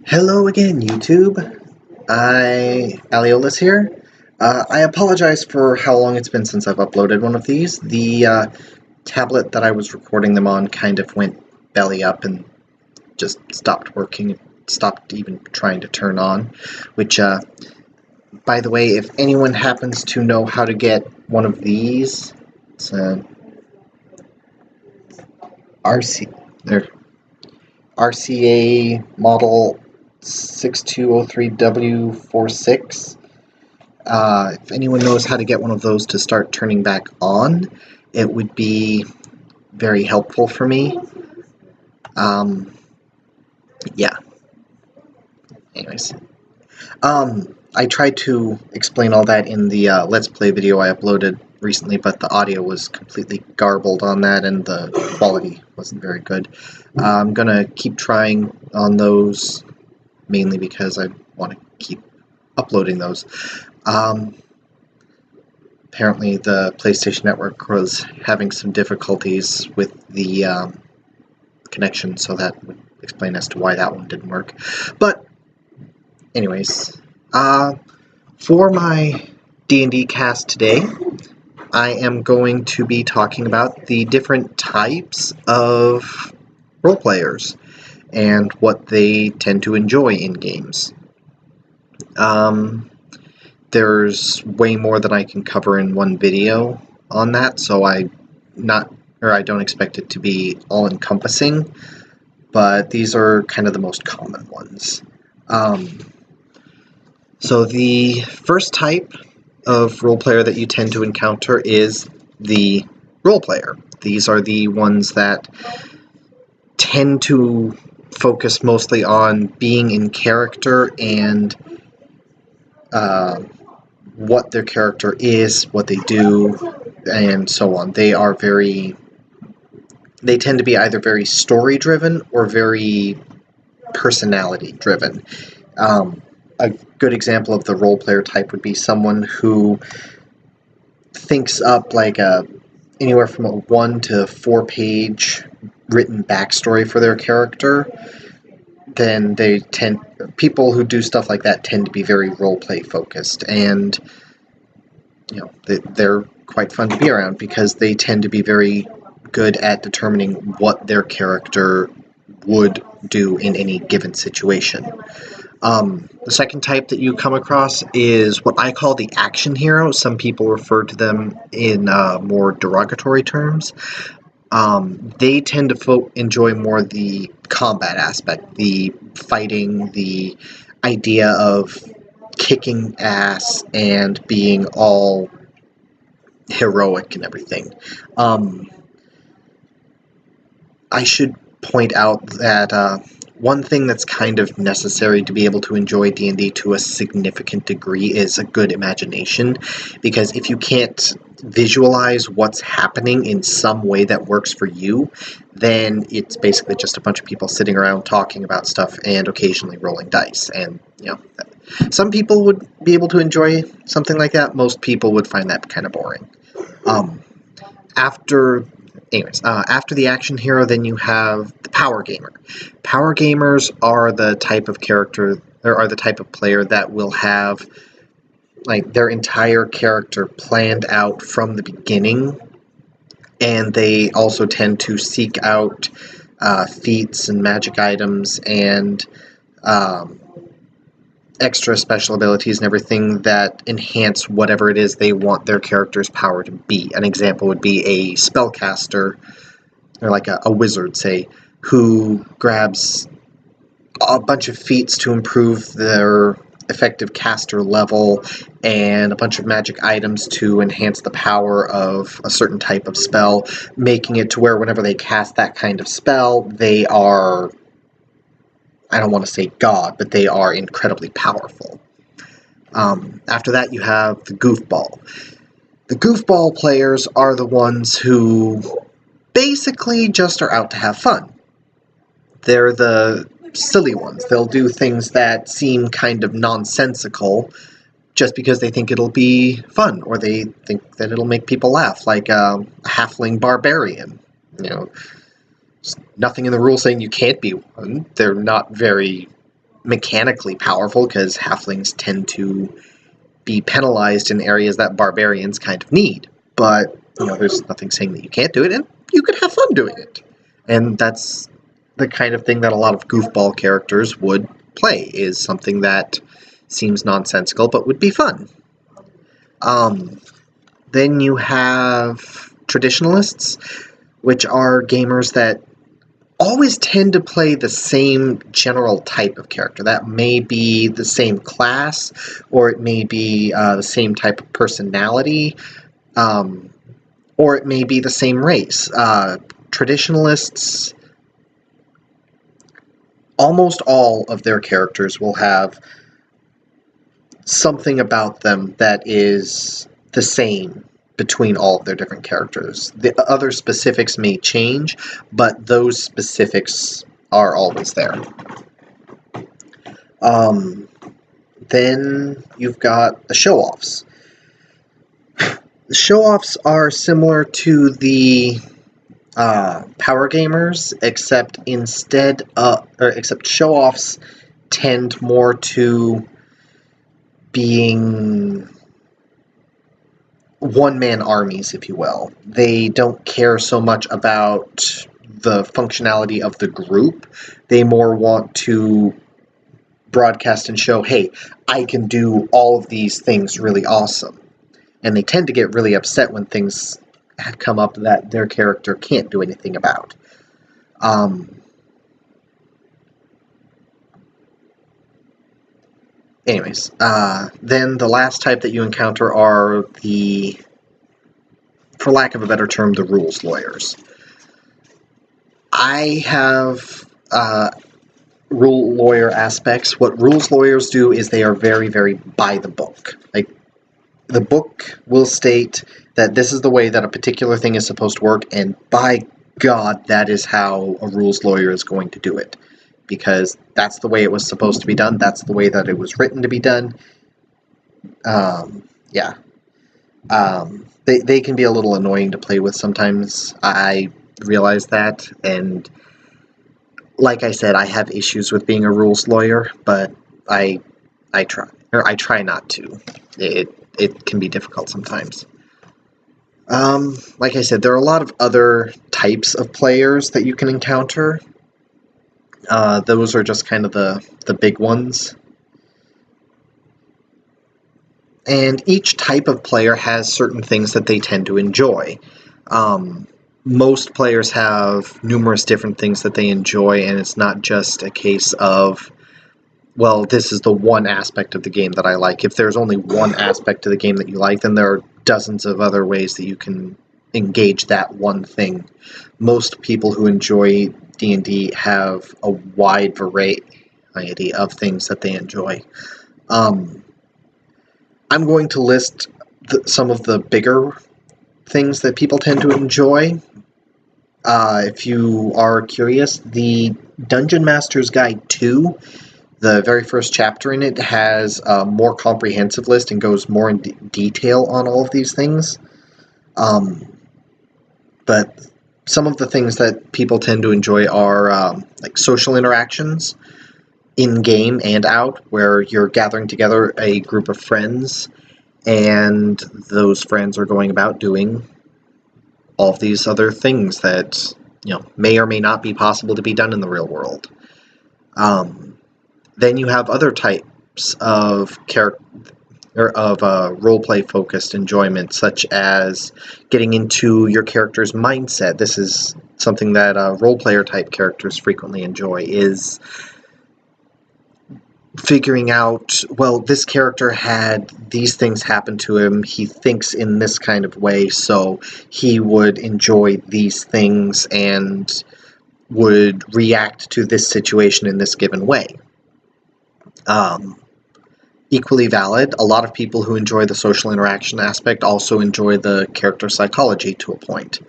Hello again, YouTube. Aliolus here. I apologize for how long it's been since I've uploaded one of these. The tablet that I was recording them on kind of went belly up and just stopped working, stopped even trying to turn on, which, by the way, if anyone happens to know how to get one of these, it's a RCA model 6203W46. If anyone knows how to get one of those to start turning back on, it would be very helpful for me. Yeah. Anyways. I tried to explain all that in the Let's Play video I uploaded recently, but the audio was completely garbled on that and the quality wasn't very good. I'm gonna keep trying on those, mainly because I want to keep uploading those. Apparently the PlayStation Network was having some difficulties with the connection, so that would explain as to why that one didn't work. But anyways, for my D&D cast today, I am going to be talking about the different types of role players and what they tend to enjoy in games. There's way more than I can cover in one video on that, so I don't expect it to be all-encompassing, but these are kind of the most common ones. So the first type of role player that you tend to encounter is the role player. These are the ones that tend to focus mostly on being in character and what their character is, what they do, and so on. They tend to be either very story-driven or very personality-driven. A good example of the role player type would be someone who thinks up like anywhere from a 1 to 4 page written backstory for their character. Then people who do stuff like that tend to be very role-play focused, and they're quite fun to be around because they tend to be very good at determining what their character would do in any given situation. The second type that you come across is what I call the action hero. Some people refer to them in more derogatory terms. They tend to enjoy more the combat aspect, the fighting, the idea of kicking ass and being all heroic and everything. I should point out that one thing that's kind of necessary to be able to enjoy D&D to a significant degree is a good imagination, because if you can't visualize what's happening in some way that works for you, then it's basically just a bunch of people sitting around talking about stuff and occasionally rolling dice. And, some people would be able to enjoy something like that. Most people would find that kind of boring. After the action hero, then you have the power gamer. Power gamers are the type of character, or are the type of player that will have like their entire character planned out from the beginning, and they also tend to seek out feats and magic items and extra special abilities and everything that enhance whatever it is they want their character's power to be. An example would be a spellcaster, or like a wizard, say, who grabs a bunch of feats to improve their effective caster level and a bunch of magic items to enhance the power of a certain type of spell, making it to where whenever they cast that kind of spell, they are, I don't want to say God, but they are incredibly powerful. After that, you have the goofball. The goofball players are the ones who basically just are out to have fun. They're the silly ones. They'll do things that seem kind of nonsensical just because they think it'll be fun, or they think that it'll make people laugh, like a halfling barbarian. Nothing in the rules saying you can't be one. They're not very mechanically powerful, because halflings tend to be penalized in areas that barbarians kind of need. But, there's nothing saying that you can't do it, and you could have fun doing it. And that's the kind of thing that a lot of goofball characters would play, is something that seems nonsensical but would be fun. Then you have traditionalists, which are gamers that always tend to play the same general type of character. That may be the same class, or it may be the same type of personality, or it may be the same race. Traditionalists, almost all of their characters will have something about them that is the same between all of their different characters. The other specifics may change, but those specifics are always there. Then you've got the show-offs. The show-offs are similar to the power gamers, except show-offs tend more to being one-man armies, if you will. They don't care so much about the functionality of the group. They more want to broadcast and show, hey, I can do all of these things really awesome. And they tend to get really upset when things come up that their character can't do anything about. Anyways, then the last type that you encounter are the, for lack of a better term, the rules lawyers. I have rule lawyer aspects. What rules lawyers do is they are very, very by the book. Like, the book will state that this is the way that a particular thing is supposed to work, and by God, that is how a rules lawyer is going to do it. Because that's the way it was supposed to be done. That's the way that it was written to be done. They can be a little annoying to play with sometimes. I realize that, and like I said, I have issues with being a rules lawyer, but I try not to. It can be difficult sometimes. Like I said, there are a lot of other types of players that you can encounter. Those are just kind of the big ones. And each type of player has certain things that they tend to enjoy. Most players have numerous different things that they enjoy, and it's not just a case of, well, this is the one aspect of the game that I like. If there's only one aspect of the game that you like, then there are dozens of other ways that you can engage that one thing. Most people who enjoy D&D have a wide variety of things that they enjoy. I'm going to list some of the bigger things that people tend to enjoy. If you are curious, the Dungeon Master's Guide 2, the very first chapter in it, has a more comprehensive list and goes more in detail on all of these things. But some of the things that people tend to enjoy are like social interactions, in-game and out, where you're gathering together a group of friends, and those friends are going about doing all of these other things that may or may not be possible to be done in the real world. Then you have other types of roleplay focused enjoyment, such as getting into your character's mindset. This is something that role player type characters frequently enjoy, is figuring out, well, this character had these things happen to him, he thinks in this kind of way, so he would enjoy these things and would react to this situation in this given way. Equally valid, a lot of people who enjoy the social interaction aspect also enjoy the character psychology to a point.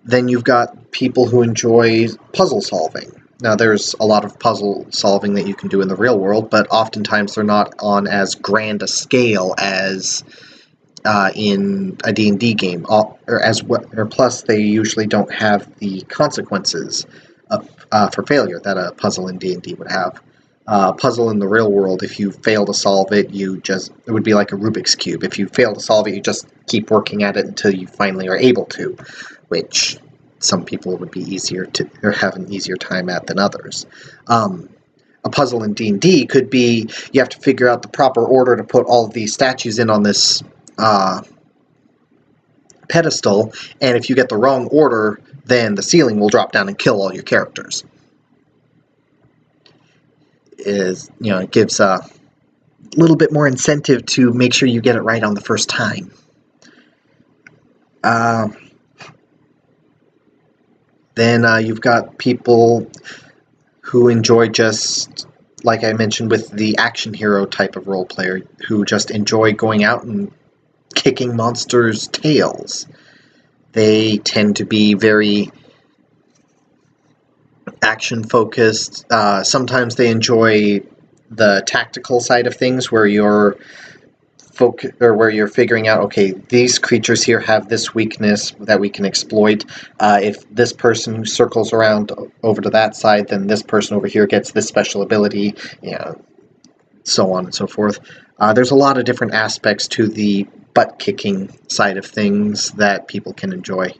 Then you've got people who enjoy puzzle solving. Now, there's a lot of puzzle solving that you can do in the real world, but oftentimes they're not on as grand a scale as in a D&D game. Plus, they usually don't have the consequences for failure that a puzzle in D&D would have. Puzzle in the real world, if you fail to solve it, it would be like a Rubik's Cube. If you fail to solve it, you just keep working at it until you finally are able to, which some people would be easier to, or have an easier time at than others. A puzzle in D&D could be, you have to figure out the proper order to put all of these statues in on this pedestal, and if you get the wrong order, then the ceiling will drop down and kill all your characters. It gives a little bit more incentive to make sure you get it right on the first time. Then you've got people who enjoy, just like I mentioned with the action hero type of role player, who just enjoy going out and kicking monsters' tails. They tend to be very action-focused. Sometimes they enjoy the tactical side of things, where you're figuring out, okay, these creatures here have this weakness that we can exploit. If this person circles around over to that side, then this person over here gets this special ability, so on and so forth. There's a lot of different aspects to the butt-kicking side of things that people can enjoy.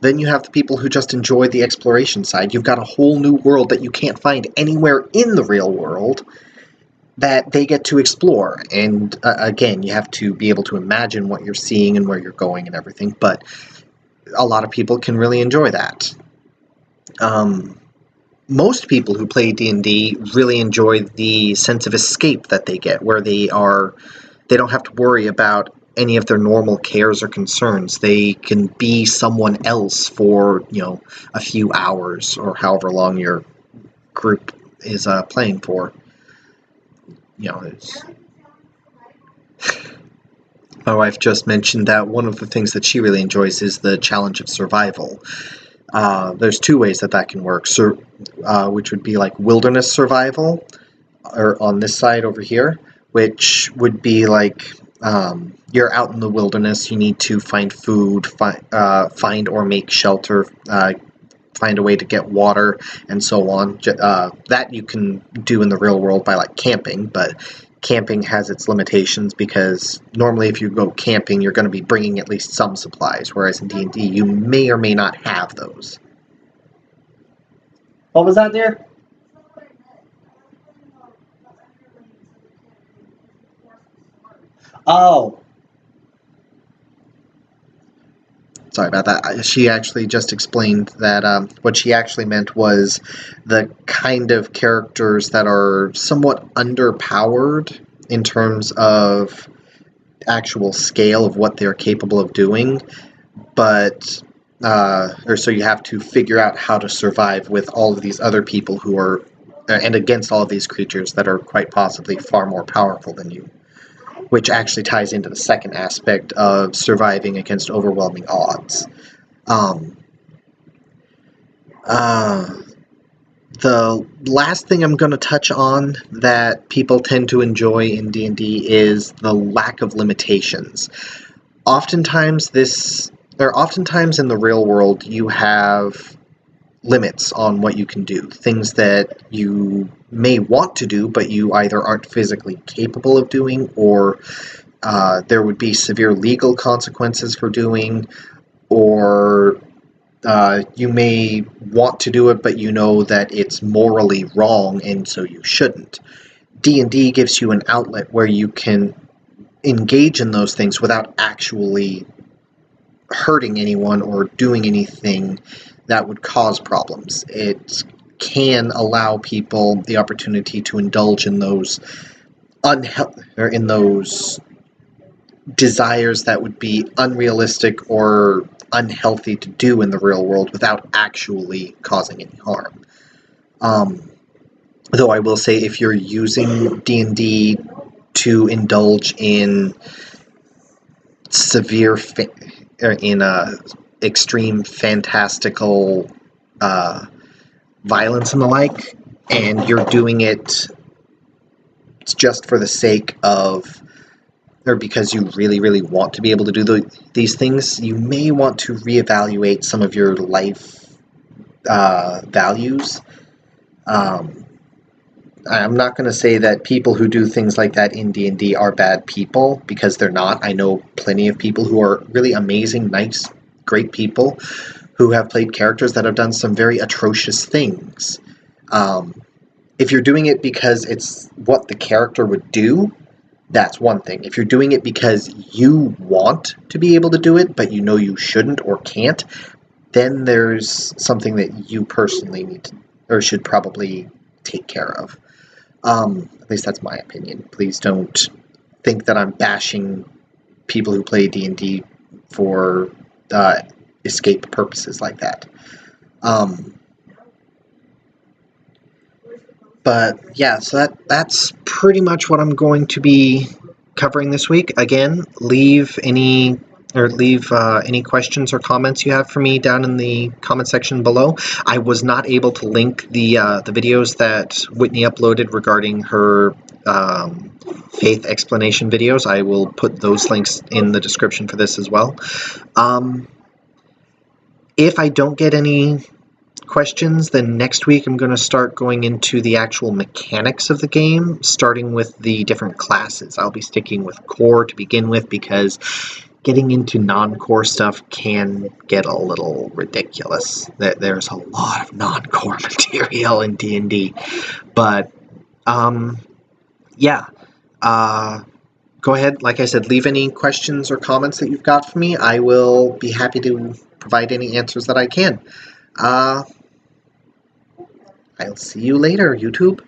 Then you have the people who just enjoy the exploration side. You've got a whole new world that you can't find anywhere in the real world that they get to explore. And again, you have to be able to imagine what you're seeing and where you're going and everything, but a lot of people can really enjoy that. Most people who play D&D really enjoy the sense of escape that they get, where they don't have to worry about any of their normal cares or concerns. They can be someone else for, a few hours or however long your group is playing for. My wife just mentioned that one of the things that she really enjoys is the challenge of survival. There's two ways that can work, which would be like wilderness survival, or on this side over here, which would be like you're out in the wilderness, you need to find food, find or make shelter, find a way to get water, and so on. That you can do in the real world by like camping, but camping has its limitations, because normally if you go camping, you're going to be bringing at least some supplies, whereas in D&D you may or may not have those. What was that, dear? Oh. Sorry about that. She actually just explained that what she actually meant was the kind of characters that are somewhat underpowered in terms of actual scale of what they're capable of doing, but so you have to figure out how to survive with all of these other people who are, and against all of these creatures that are quite possibly far more powerful than you, which actually ties into the second aspect of surviving against overwhelming odds. The last thing I'm going to touch on that people tend to enjoy in D&D is the lack of limitations. Oftentimes in the real world, you have limits on what you can do, things that you may want to do, but you either aren't physically capable of doing, or there would be severe legal consequences for doing, or you may want to do it, but you know that it's morally wrong, and so you shouldn't. D&D gives you an outlet where you can engage in those things without actually hurting anyone or doing anything that would cause problems. It can allow people the opportunity to indulge in those in those desires that would be unrealistic or unhealthy to do in the real world without actually causing any harm. Though I will say, if you're using D&D to indulge in severe extreme fantastical violence and the like, and you're doing it just for the sake of, or because you really, really want to be able to do these things, you may want to reevaluate some of your life values. I'm not going to say that people who do things like that in D&D are bad people, because they're not. I know plenty of people who are really amazing, nice, great people who have played characters that have done some very atrocious things. If you're doing it because it's what the character would do, that's one thing. If you're doing it because you want to be able to do it, but you know you shouldn't or can't, then there's something that you personally need to, or should probably take care of. At least that's my opinion. Please don't think that I'm bashing people who play D&D for escape purposes like that. But yeah, so that's pretty much what I'm going to be covering this week. Again, leave any questions or comments you have for me down in the comment section below. I was not able to link the videos that Whitney uploaded regarding her faith explanation videos. I will put those links in the description for this as well. If I don't get any questions, then next week I'm going to start going into the actual mechanics of the game, starting with the different classes. I'll be sticking with core to begin with, because getting into non-core stuff can get a little ridiculous. There's a lot of non-core material in D&D. But, yeah. Go ahead, like I said, leave any questions or comments that you've got for me. I will be happy to provide any answers that I can. I'll see you later, YouTube.